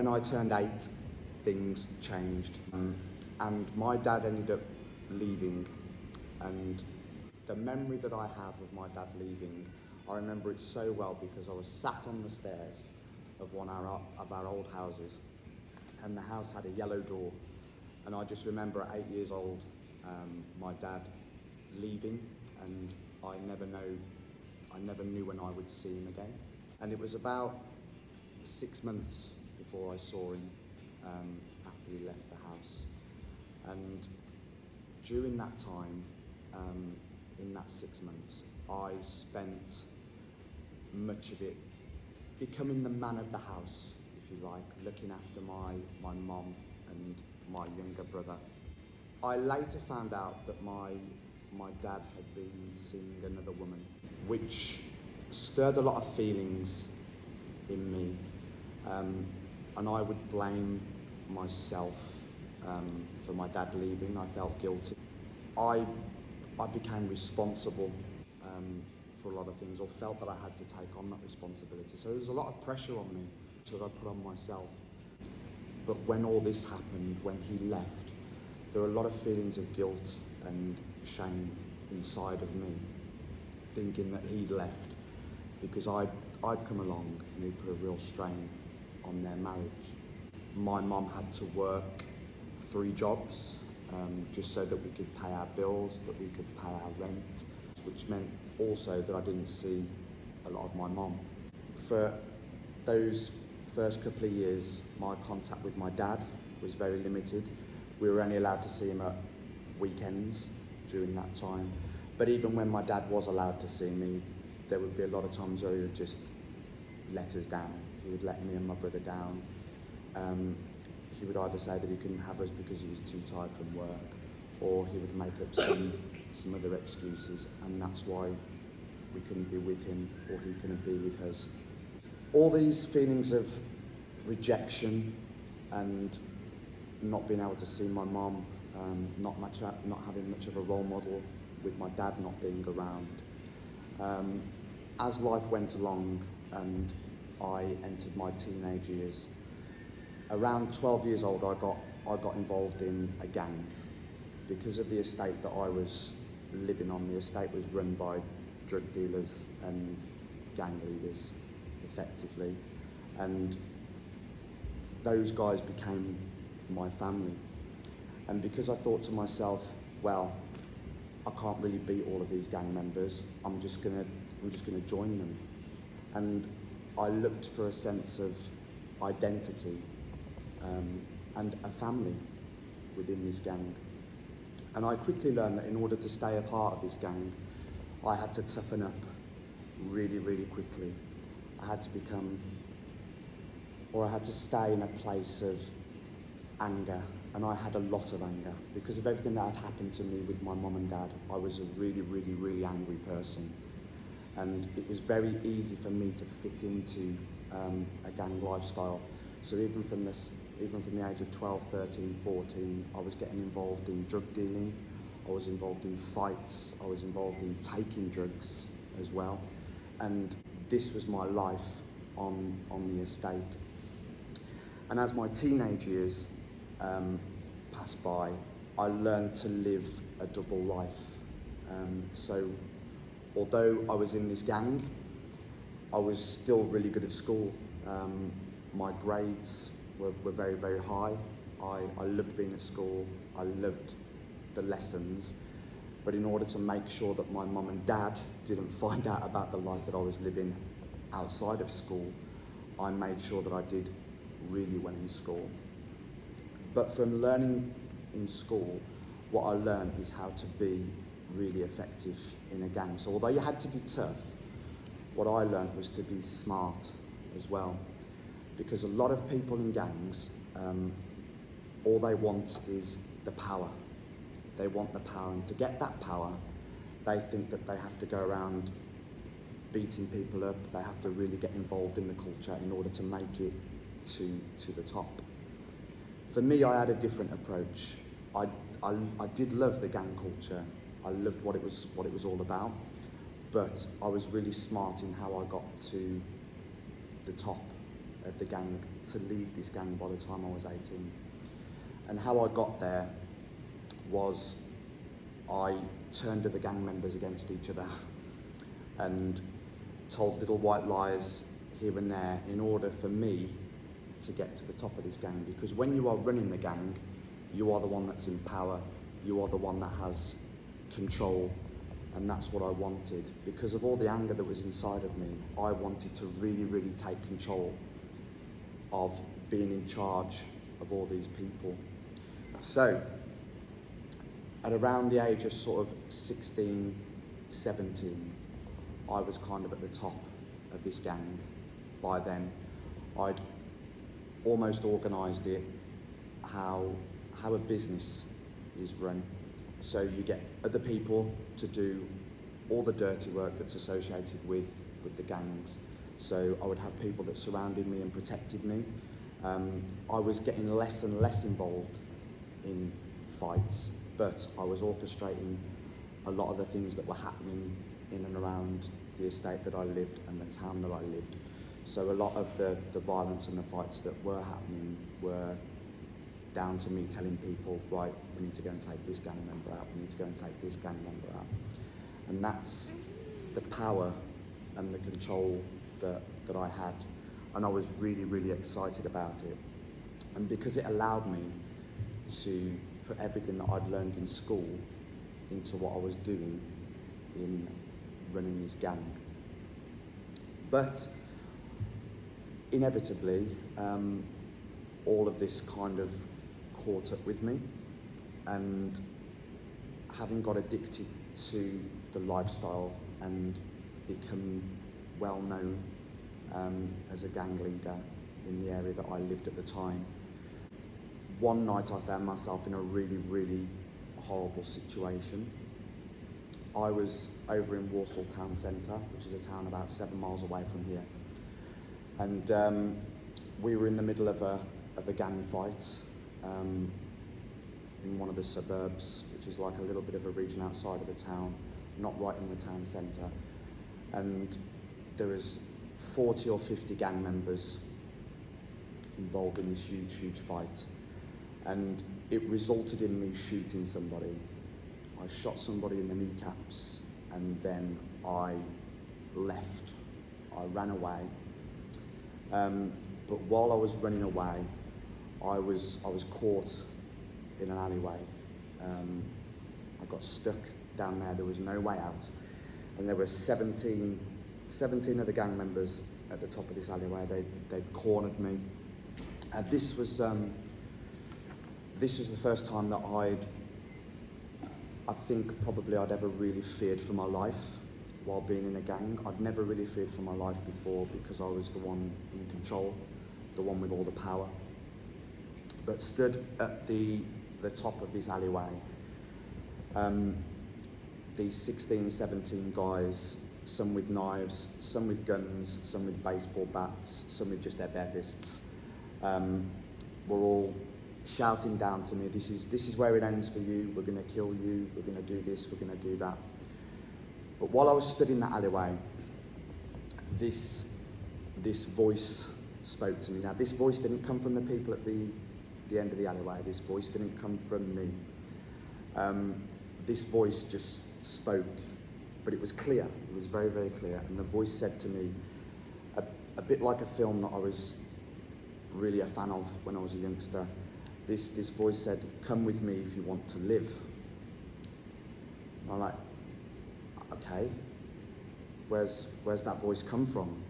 I turned 8, things changed, and my dad ended up leaving, and the memory that I have of my dad leaving, I remember it so well because I was sat on the stairs of one of our old houses, and the house had a yellow door, and I just remember at 8 years old, my dad leaving, and I never knew when I would see him again. And it was about 6 months before I saw him after he left the house. And during that time, in that 6 months, I spent much of it becoming the man of the house, if you like, looking after my mom and my younger brother. I later found out that my dad had been seeing another woman, which stirred a lot of feelings in me, and I would blame myself for my dad leaving. I felt guilty. I became responsible for a lot of things, or felt that I had to take on that responsibility. So there was a lot of pressure on me that I put on myself. But when all this happened, when he left, there were a lot of feelings of guilt and shame inside of me, thinking that he'd left because I'd come along and he'd put a real strain on their marriage. My mum had to work 3 jobs just so that we could pay our bills, that we could pay our rent, which meant also that I didn't see a lot of my mum. For those first couple of years, my contact with my dad was very limited. We were only allowed to see him at weekends during that time. But even when my dad was allowed to see me, there would be a lot of times where he would just let us down. He would let me and my brother down. He would either say that he couldn't have us because he was too tired from work, or he would make up some other excuses, and that's why we couldn't be with him, or he couldn't be with us. All these feelings of rejection and not being able to see my mum, not having much of a role model, with my dad not being around. As life went along and I entered my teenage years, around 12 years old, I got involved in a gang. Because of the estate that I was living on, the estate was run by drug dealers and gang leaders, effectively. And those guys became my family. And because I thought to myself, well, I can't really beat all of these gang members, I'm just gonna join them. And I looked for a sense of identity and a family within this gang. And I quickly learned that in order to stay a part of this gang, I had to toughen up really, really quickly. I had to stay in a place of anger, and I had a lot of anger because of everything that had happened to me with my mum and dad. I was a really, really, really angry person, and it was very easy for me to fit into a gang lifestyle. So even from the age of 12, 13, 14, I was getting involved in drug dealing, I was involved in fights, I was involved in taking drugs as well. And this was my life on the estate. And as my teenage years passed by, I learned to live a double life. So although I was in this gang, I was still really good at school. My grades were very, very high. I loved being at school, I loved the lessons, but in order to make sure that my mum and dad didn't find out about the life that I was living outside of school, I made sure that I did really well in school. But from learning in school, what I learned is how to be really effective in a gang. So although you had to be tough, what I learned was to be smart as well. Because a lot of people in gangs, all they want is the power. They want the power, and to get that power, they think that they have to go around beating people up. They have to really get involved in the culture in order to make it to the top. For me, I had a different approach. I did love the gang culture. I loved what it was all about, but I was really smart in how I got to the top. of the gang, to lead this gang by the time I was 18. And how I got there was I turned other gang members against each other and told little white lies here and there in order for me to get to the top of this gang. Because when you are running the gang, you are the one that's in power, you are the one that has control, and that's what I wanted. Because of all the anger that was inside of me, I wanted to really, really take control of being in charge of all these people. So, at around the age of sort of 16, 17, I was kind of at the top of this gang. By then, I'd almost organised it how a business is run. So you get other people to do all the dirty work that's associated with the gangs. So I would have people that surrounded me and protected me. I was getting less and less involved in fights, but I was orchestrating a lot of the things that were happening in and around the estate that I lived and the town that I lived. So a lot of the violence and the fights that were happening were down to me telling people, right, we need to go and take this gang member out, we need to go and take this gang member out. And that's the power and the control that I had. And I was really, really excited about it. And because it allowed me to put everything that I'd learned in school into what I was doing in running this gang. But inevitably, all of this kind of caught up with me, and having got addicted to the lifestyle and become well known as a gang leader in the area that I lived at the time, one night I found myself in a really, really horrible situation. I was over in Walsall town centre, which is a town about 7 miles away from here, and we were in the middle of a gang fight in one of the suburbs, which is like a little bit of a region outside of the town, not right in the town centre. And there was 40 or 50 gang members involved in this huge, huge fight. And it resulted in me shooting somebody. I shot somebody in the kneecaps, and then I left. I ran away. But while I was running away, I was caught in an alleyway. I got stuck down there. There was no way out, and there were 17 other gang members at the top of this alleyway. They'd cornered me, and this was the first time that I think probably I'd ever really feared for my life while being in a gang. I'd never really feared for my life before because I was the one in control, the one with all the power. But stood at the top of this alleyway, these 16, 17 guys, some with knives, some with guns, some with baseball bats, some with just their bare fists, were all shouting down to me, this is where it ends for you, we're going to kill you, we're going to do this, we're going to do that. But while I was stood in that alleyway, this voice spoke to me. Now, this voice didn't come from the people at the end of the alleyway. This voice didn't come from me. This voice just spoke, but it was clear. It was very, very clear. And the voice said to me, a bit like a film that I was really a fan of when I was a youngster. This voice said, "Come with me if you want to live." And I'm like, okay, where's that voice come from?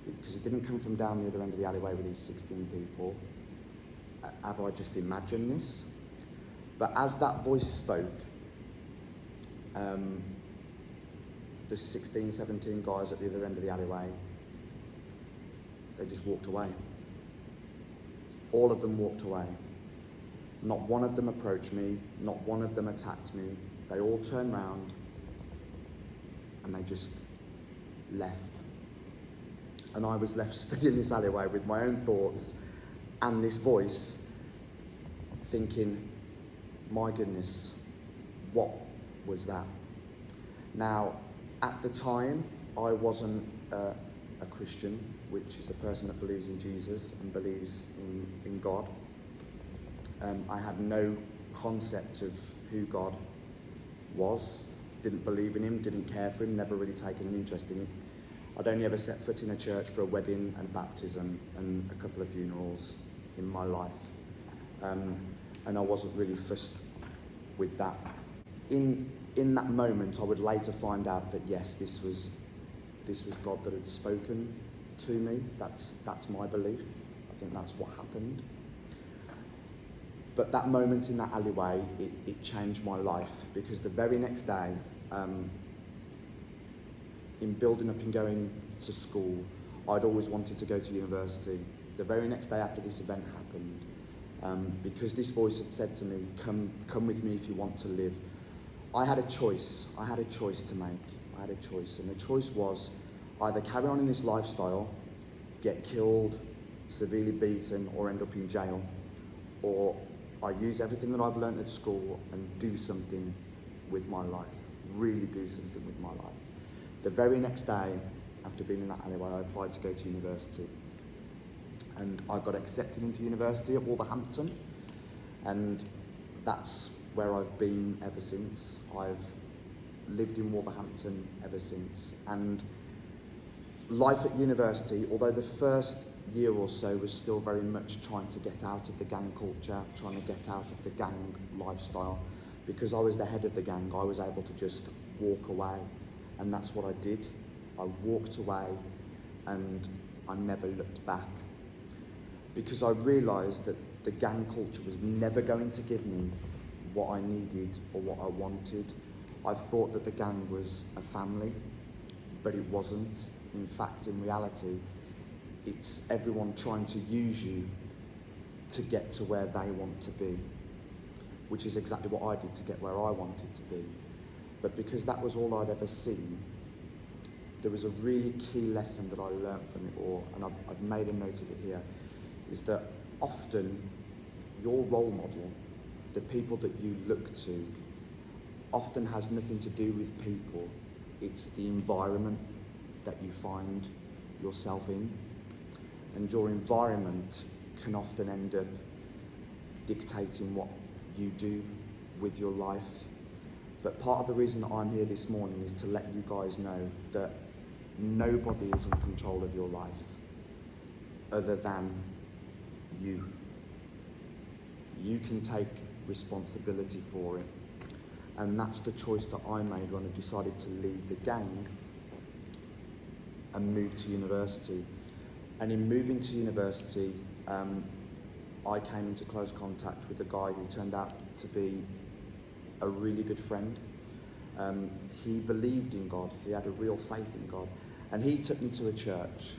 Because it didn't come from down the other end of the alleyway with these 16 people. Have I just imagined this? But as that voice spoke, the 16, 17 guys at the other end of the alleyway, they just walked away. All of them walked away. Not one of them approached me, not one of them attacked me. They all turned round and they just left. And I was left stood in this alleyway with my own thoughts and this voice, thinking, my goodness, what was that? Now, at the time, I wasn't a Christian. which is a person that believes in Jesus and believes in God. I had no concept of who God was, didn't believe in him, didn't care for him, never really taken an interest in him. I'd only ever set foot in a church for a wedding and a baptism and a couple of funerals in my life. And I wasn't really fussed with that. In that moment, I would later find out that yes, this was God that had spoken to me. That's my belief. I think that's what happened. But that moment in that alleyway, it changed my life, because the very next day, in building up and going to school, I'd always wanted to go to university. The very next day after this event happened, because this voice had said to me, come with me if you want to live, I had a choice. I had a choice to make. I had a choice, and the choice was either carry on in this lifestyle, get killed, severely beaten, or end up in jail, or I use everything that I've learned at school and do something with my life, really do something with my life. The very next day, after being in that alleyway, I applied to go to university. And I got accepted into university at Wolverhampton, and that's where I've been ever since. I've lived in Wolverhampton ever since. And life at university, although the first year or so was still very much trying to get out of the gang culture, trying to get out of the gang lifestyle, because I was the head of the gang, I was able to just walk away. And that's what I did. I walked away and I never looked back, because I realised that the gang culture was never going to give me what I needed or what I wanted. I thought that the gang was a family, but it wasn't. In fact, in reality, it's everyone trying to use you to get to where they want to be, which is exactly what I did to get where I wanted to be. But because that was all I'd ever seen, there was a really key lesson that I learned from it all, and I've made a note of it here, is that often your role model, the people that you look to, often has nothing to do with people. It's the environment that you find yourself in. And your environment can often end up dictating what you do with your life. But part of the reason that I'm here this morning is to let you guys know that nobody is in control of your life other than you. You can take responsibility for it. And that's the choice that I made when I decided to leave the gang and move to university. And in moving to university, I came into close contact with a guy who turned out to be a really good friend. He believed in God, he had a real faith in God, and he took me to a church.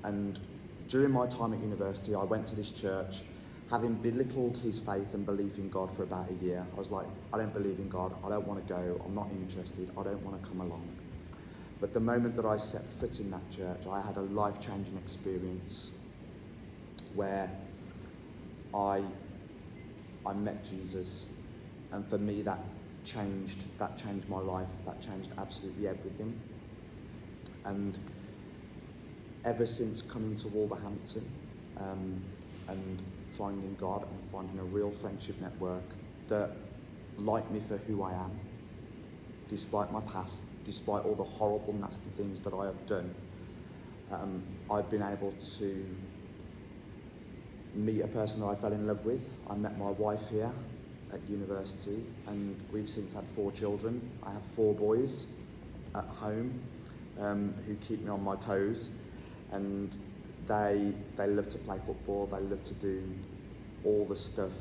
And during my time at university, I went to this church, having belittled his faith and belief in God for about a year. I was like, I don't believe in God, I don't want to go, I'm not interested, I don't want to come along. But the moment that I set foot in that church, I had a life-changing experience where I met Jesus, and for me that changed my life, that changed absolutely everything. And ever since coming to Wolverhampton and finding God and finding a real friendship network that like me for who I am, despite my past, despite all the horrible, nasty things that I have done, I've been able to meet a person that I fell in love with. I met my wife here at university, and we've since had 4 children. I have 4 boys at home who keep me on my toes, and they love to play football, they love to do all the stuff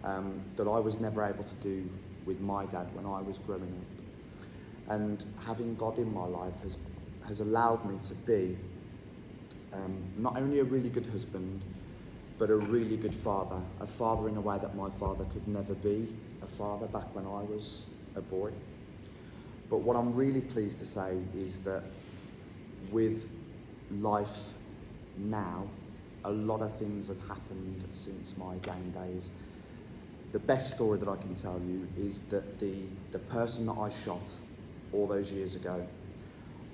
that I was never able to do with my dad when I was growing up. And having God in my life has allowed me to be not only a really good husband, but a really good father. A father in a way that my father could never be a father back when I was a boy. But what I'm really pleased to say is that with life now, a lot of things have happened since my gang days. The best story that I can tell you is that the person that I shot all those years ago,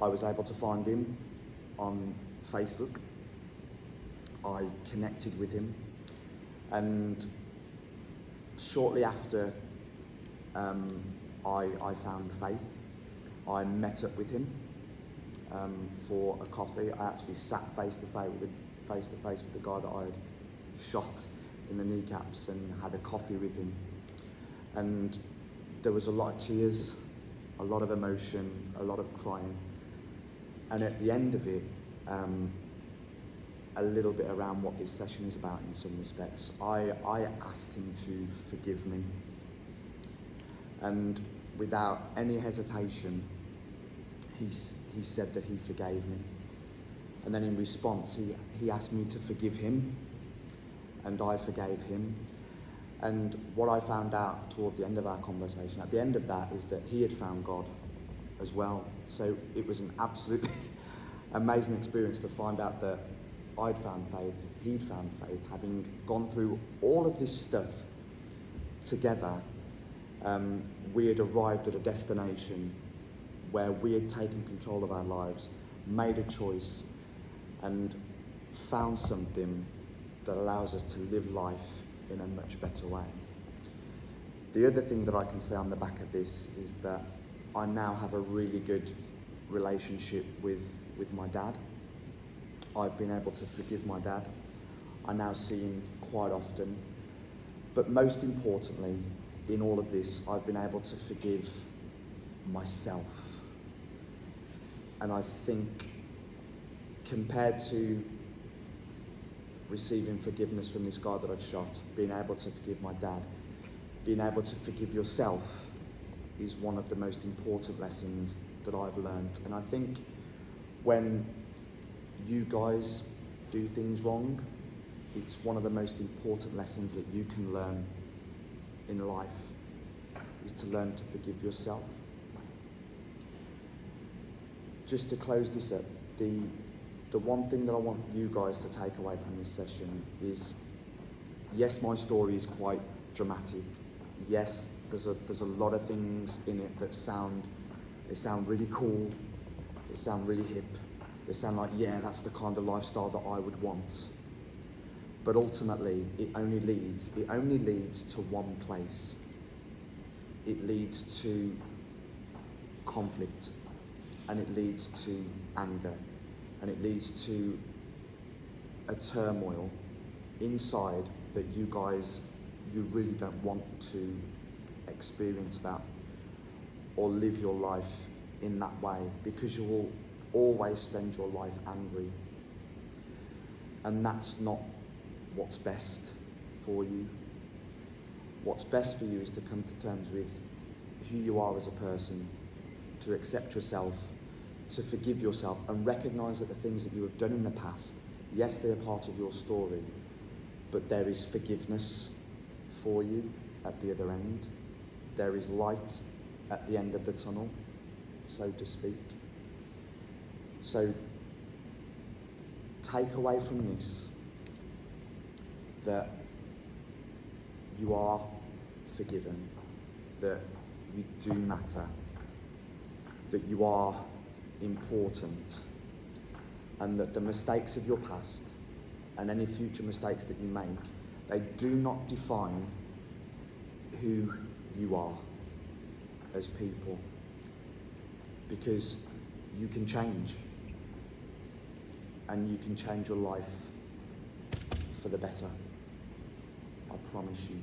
I was able to find him on Facebook, I connected with him, and shortly after I found faith, I met up with him for a coffee. I actually sat face to face with the guy that I had shot in the kneecaps and had a coffee with him. And there was a lot of tears, a lot of emotion, a lot of crying. And at the end of it, a little bit around what this session is about in some respects, I asked him to forgive me. And without any hesitation, he said that he forgave me. And then in response, he asked me to forgive him, and I forgave him. And what I found out toward the end of our conversation, at the end of that, is that he had found God as well. So it was an absolutely amazing experience to find out that I'd found faith, he'd found faith, having gone through all of this stuff together. We had arrived at a destination where we had taken control of our lives, made a choice, and found something that allows us to live life in a much better way. The other thing that I can say on the back of this is that I now have a really good relationship with my dad. I've been able to forgive my dad. I now see him quite often. But most importantly, in all of this, I've been able to forgive myself. And I think compared to receiving forgiveness from this guy that I'd shot, being able to forgive my dad, being able to forgive yourself is one of the most important lessons that I've learned. And I think when you guys do things wrong, it's one of the most important lessons that you can learn in life, is to learn to forgive yourself. Just to close this up, the one thing that I want you guys to take away from this session is, yes, my story is quite dramatic. Yes, there's a lot of things in it that sound really cool, they sound really hip, they sound like, yeah, that's the kind of lifestyle that I would want. But ultimately, it only leads to one place. It leads to conflict, and it leads to anger, and it leads to a turmoil inside that you really don't want to experience that or live your life in that way, because you will always spend your life angry. And that's not what's best for you. What's best for you is to come to terms with who you are as a person, to accept yourself, to forgive yourself, and recognise that the things that you have done in the past, yes, they are part of your story, but there is forgiveness for you at the other end. There is light at the end of the tunnel, so to speak. So take away from this that you are forgiven, that you do matter, that you are important, and that the mistakes of your past and any future mistakes that you make, they do not define who you are as people, because you can change, and you can change your life for the better. I promise you.